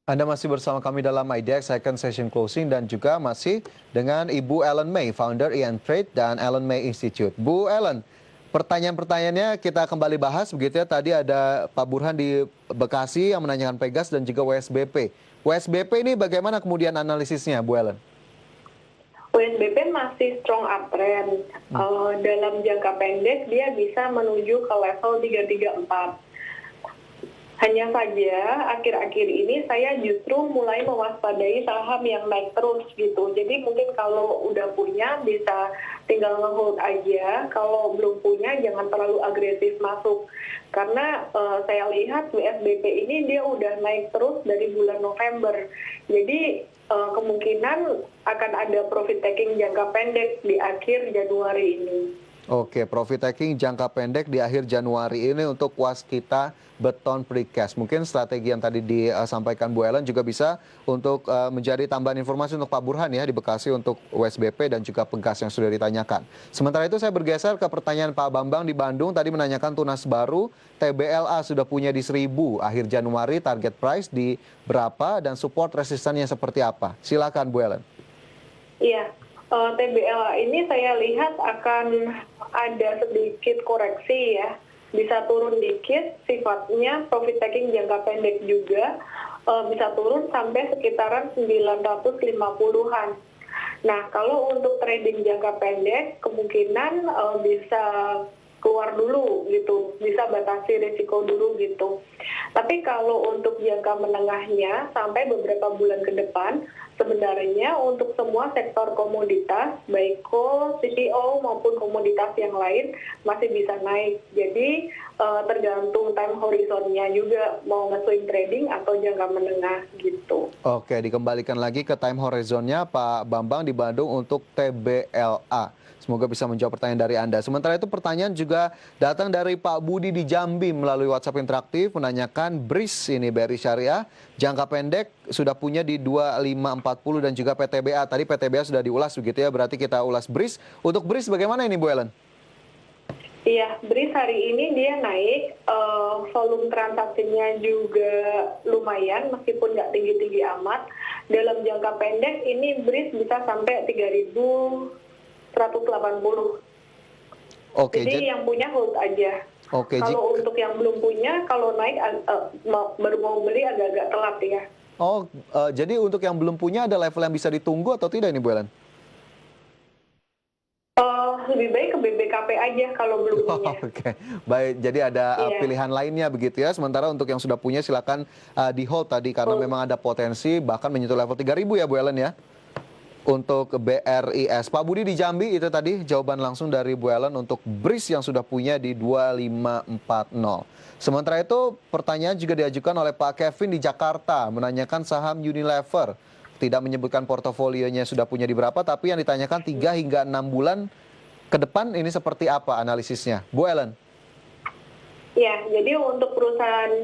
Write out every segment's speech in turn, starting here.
Anda masih bersama kami dalam IDX Second Session Closing dan juga masih dengan Ibu Ellen May, founder Ian Trade dan Ellen May Institute. Bu Ellen, pertanyaan-pertanyaannya kita kembali bahas begitu ya. Tadi ada Pak Burhan di Bekasi yang menanyakan Pegas dan juga WSBP. WSBP ini bagaimana kemudian analisisnya, Bu Ellen? WSBP masih strong uptrend. Dalam jangka pendek dia bisa menuju ke level 334. Hanya saja akhir-akhir ini saya justru mulai mewaspadai saham yang naik terus gitu. Jadi mungkin kalau udah punya bisa tinggal nge-hold aja. Kalau belum punya jangan terlalu agresif masuk. Karena saya lihat WSBP ini dia udah naik terus dari bulan November. Jadi kemungkinan akan ada profit taking jangka pendek di akhir Januari ini. Oke, profit taking jangka pendek di akhir Januari ini untuk waskita beton precast. Mungkin strategi yang tadi disampaikan Bu Ellen juga bisa untuk menjadi tambahan informasi untuk Pak Burhan ya di Bekasi untuk WSBP dan juga Pegas yang sudah ditanyakan. Sementara itu saya bergeser ke pertanyaan Pak Bambang di Bandung. Tadi menanyakan tunas baru TBLA sudah punya di 1000 akhir Januari, target price di berapa dan support resistannya seperti apa? Silakan Bu Ellen. Iya. TBLA ini saya lihat akan ada sedikit koreksi ya, bisa turun dikit, sifatnya profit taking jangka pendek juga, bisa turun sampai sekitaran 950-an. Nah, kalau untuk trading jangka pendek, kemungkinan bisa keluar dulu gitu, bisa batasi risiko dulu gitu. Tapi kalau untuk jangka menengahnya sampai beberapa bulan ke depan, sebenarnya untuk semua sektor komoditas, baik coal, CPO maupun komoditas yang lain masih bisa naik. Jadi tergantung time horizonnya juga mau nge-swing trading atau jangka menengah gitu. Oke, dikembalikan lagi ke time horizonnya Pak Bambang di Bandung untuk TBLA. Semoga bisa menjawab pertanyaan dari Anda. Sementara itu pertanyaan juga datang dari Pak Budi di Jambi melalui WhatsApp interaktif menanyakan BRIS ini BRI Syariah jangka pendek sudah punya di 2540 dan juga PTBA. Tadi PTBA sudah diulas begitu ya, berarti kita ulas BRIS. Untuk BRIS bagaimana ini Bu Ellen? Iya, BRIS hari ini dia naik, volume transaksinya juga lumayan meskipun nggak tinggi-tinggi amat. Dalam jangka pendek ini BRIS bisa sampai 3.180. Oke, jadi yang punya hold aja. Oke, kalau untuk yang belum punya, kalau naik baru mau beli agak-agak telat ya. Jadi untuk yang belum punya ada level yang bisa ditunggu atau tidak ini Bu Ellen? Lebih baik ke BBKP aja kalau belum punya. Oke, baik. Jadi ada pilihan lainnya begitu ya. Sementara untuk yang sudah punya silakan di hold tadi karena memang ada potensi bahkan menyentuh level 3000 ya Bu Ellen ya. Untuk BRIS. Pak Budi di Jambi itu tadi jawaban langsung dari Bu Ellen untuk BRIS yang sudah punya di 2540. Sementara itu pertanyaan juga diajukan oleh Pak Kevin di Jakarta menanyakan saham Unilever. Tidak menyebutkan portofolionya sudah punya di berapa, tapi yang ditanyakan 3 hingga 6 bulan ke depan ini seperti apa analisisnya? Bu Ellen. Ya, jadi untuk perusahaan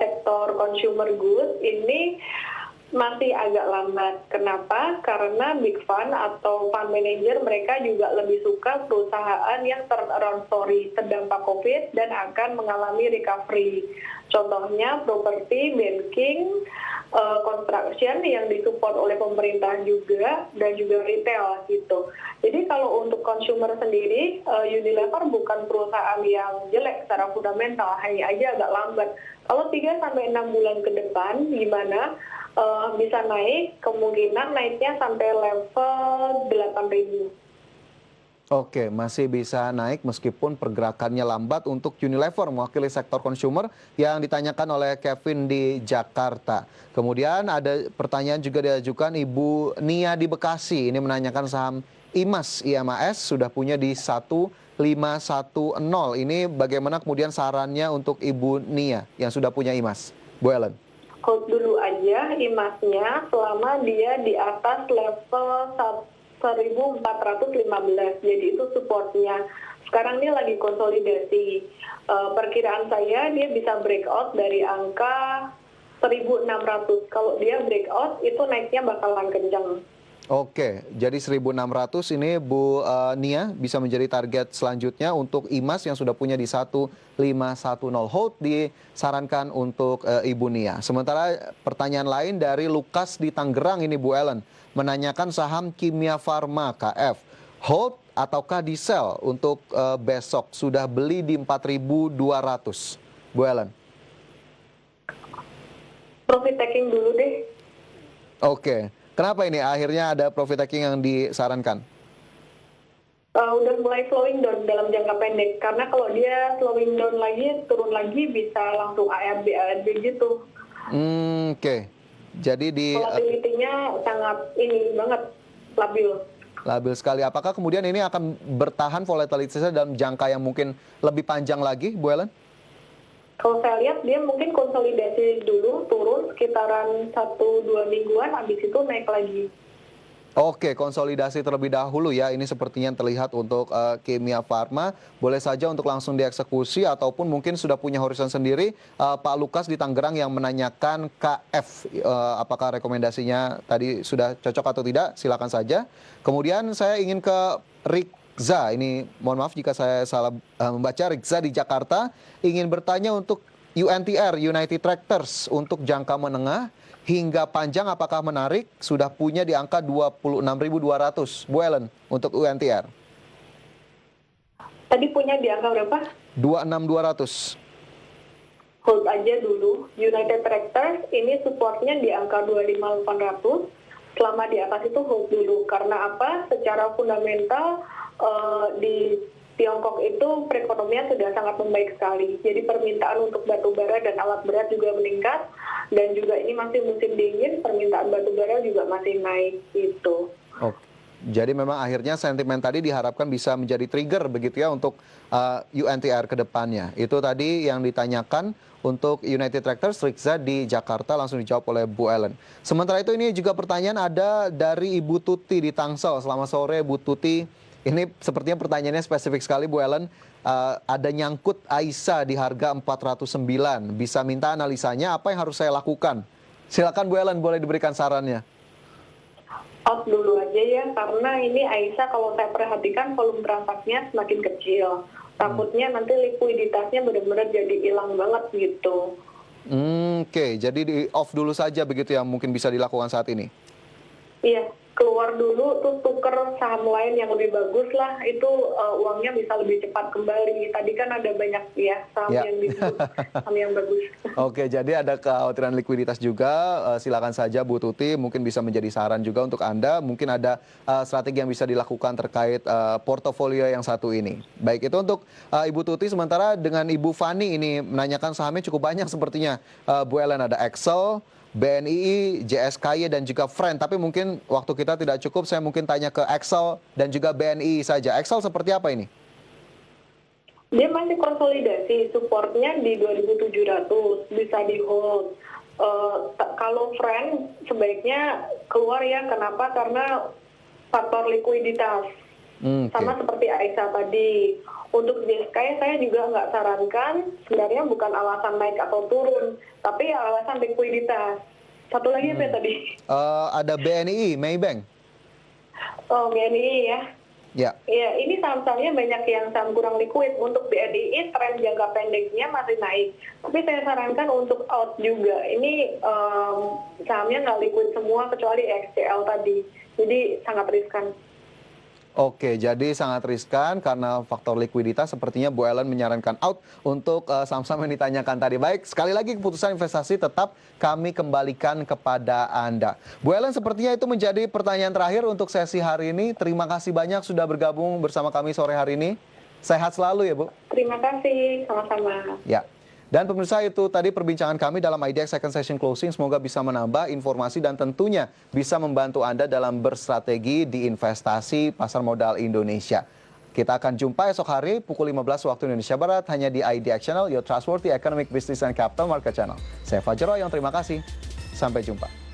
sektor consumer goods ini masih agak lambat. Kenapa? Karena big fund atau fund manager mereka juga lebih suka perusahaan yang turnaround story terdampak COVID dan akan mengalami recovery. Contohnya properti, banking, construction yang disupport oleh pemerintah juga dan juga retail gitu. Jadi kalau untuk consumer sendiri, Unilever bukan perusahaan yang jelek secara fundamental, hanya aja agak lambat. Kalau 3-6 bulan ke depan gimana? Bisa naik, kemungkinan naiknya sampai level 8.000. Oke, masih bisa naik meskipun pergerakannya lambat untuk Unilever mewakili sektor consumer yang ditanyakan oleh Kevin di Jakarta. Kemudian ada pertanyaan juga diajukan Ibu Nia di Bekasi. Ini menanyakan saham IMAS, IMAS sudah punya di 1510. Ini bagaimana kemudian sarannya untuk Ibu Nia yang sudah punya IMAS? Bu Ellen. Hold dulu aja IMAS-nya selama dia di atas level 1415, jadi itu supportnya. Sekarang dia lagi konsolidasi. Perkiraan saya dia bisa breakout dari angka 1600. Kalau dia breakout itu naiknya bakalan kencang. Oke, jadi 1.600 ini Bu Nia bisa menjadi target selanjutnya untuk IMAS yang sudah punya di 1510 hold disarankan untuk Ibu Nia. Sementara pertanyaan lain dari Lukas di Tangerang ini Bu Ellen menanyakan saham Kimia Farma KF hold ataukah di sell untuk besok, sudah beli di 4.200 Bu Ellen. Profit taking dulu deh. Oke. Kenapa ini akhirnya ada profit taking yang disarankan? Udah mulai slowing down dalam jangka pendek. Karena kalau dia slowing down lagi, turun lagi, bisa langsung ARB gitu. Oke. Jadi Volatility-nya sangat ini banget, labil. Labil sekali. Apakah kemudian ini akan bertahan volatilitasnya dalam jangka yang mungkin lebih panjang lagi, Bu Ellen? Kalau saya lihat dia mungkin konsolidasi dulu, turun sekitaran 1-2 mingguan, habis itu naik lagi. Oke, konsolidasi terlebih dahulu ya. Ini sepertinya terlihat untuk Kimia Farma. Boleh saja untuk langsung dieksekusi ataupun mungkin sudah punya horizon sendiri. Pak Lukas di Tangerang yang menanyakan KF, apakah rekomendasinya tadi sudah cocok atau tidak? Silakan saja. Kemudian saya ingin ke Rikza, ini mohon maaf jika saya salah membaca. Rikza di Jakarta ingin bertanya untuk UNTR, United Tractors, untuk jangka menengah hingga panjang apakah menarik? Sudah punya di angka 26.200. Bu Ellen, untuk UNTR. Tadi punya di angka berapa? 26.200. Hold aja dulu. United Tractors ini supportnya di angka 25.800. Selama di atas itu hold dulu. Karena apa? Secara fundamental di Tiongkok itu perekonomian sudah sangat membaik sekali. Jadi permintaan untuk batu bara dan alat berat juga meningkat. Dan juga ini masih musim dingin, permintaan batu bara juga masih naik gitu. Oke. Jadi memang akhirnya sentimen tadi diharapkan bisa menjadi trigger begitu ya untuk UNTR ke depannya. Itu tadi yang ditanyakan untuk United Tractors. Rikza di Jakarta langsung dijawab oleh Bu Ellen. Sementara itu ini juga pertanyaan ada dari Ibu Tuti di Tangsel. Selamat sore Bu Tuti. Ini sepertinya pertanyaannya spesifik sekali Bu Ellen. Ada nyangkut Aisyah di harga 409. Bisa minta analisanya apa yang harus saya lakukan? Silakan Bu Ellen, boleh diberikan sarannya. Out dulu aja ya, karena ini Aisyah kalau saya perhatikan volume transaksinya semakin kecil. Takutnya nanti likuiditasnya benar-benar jadi hilang banget gitu. Oke, jadi di off dulu saja begitu yang mungkin bisa dilakukan saat ini. Iya, keluar dulu terus tuker saham lain yang lebih bagus lah, itu uangnya bisa lebih cepat kembali. Tadi kan ada banyak ya saham yang disebut saham yang bagus. Oke, jadi ada kekhawatiran likuiditas juga. Silakan saja Bu Tuti, mungkin bisa menjadi saran juga untuk Anda. Mungkin ada strategi yang bisa dilakukan terkait portofolio yang satu ini. Baik, itu untuk Ibu Tuti. Sementara dengan Ibu Fani ini menanyakan sahamnya cukup banyak sepertinya. Bu Ellen, ada Excel, BNI, JSKY, dan juga Friend. Tapi mungkin waktu kita tidak cukup, saya mungkin tanya ke Excel dan juga BNI saja. Excel seperti apa ini? Dia masih konsolidasi, supportnya di 2.700, bisa di hold. Kalau Friend sebaiknya keluar ya, kenapa? Karena faktor likuiditas. Sama seperti Aisyah tadi. Untuk JSKY saya juga nggak sarankan, sebenarnya bukan alasan naik atau turun, tapi alasan likuiditas. Satu lagi apa tadi? Ada BNI, Maybank. Oh, BNI ya. Ya. Ya, ini saham-sahamnya banyak yang saham kurang liquid. Untuk BNI, tren jangka pendeknya masih naik. Tapi saya sarankan untuk out juga. Ini sahamnya nggak liquid semua kecuali XCL tadi. Jadi sangat riskan. Oke, jadi sangat riskan karena faktor likuiditas. Sepertinya Bu Ellen menyarankan out untuk saham-saham yang ditanyakan tadi. Baik, sekali lagi keputusan investasi tetap kami kembalikan kepada Anda. Bu Ellen, sepertinya itu menjadi pertanyaan terakhir untuk sesi hari ini. Terima kasih banyak sudah bergabung bersama kami sore hari ini. Sehat selalu ya Bu. Terima kasih, sama-sama. Ya. Dan pemirsa, itu tadi perbincangan kami dalam IDX Second Session Closing. Semoga bisa menambah informasi dan tentunya bisa membantu Anda dalam berstrategi di investasi pasar modal Indonesia. Kita akan jumpa esok hari pukul 15 waktu Indonesia Barat hanya di IDX Channel, your trustworthy economic business and capital market channel. Saya Fajar Royong, terima kasih. Sampai jumpa.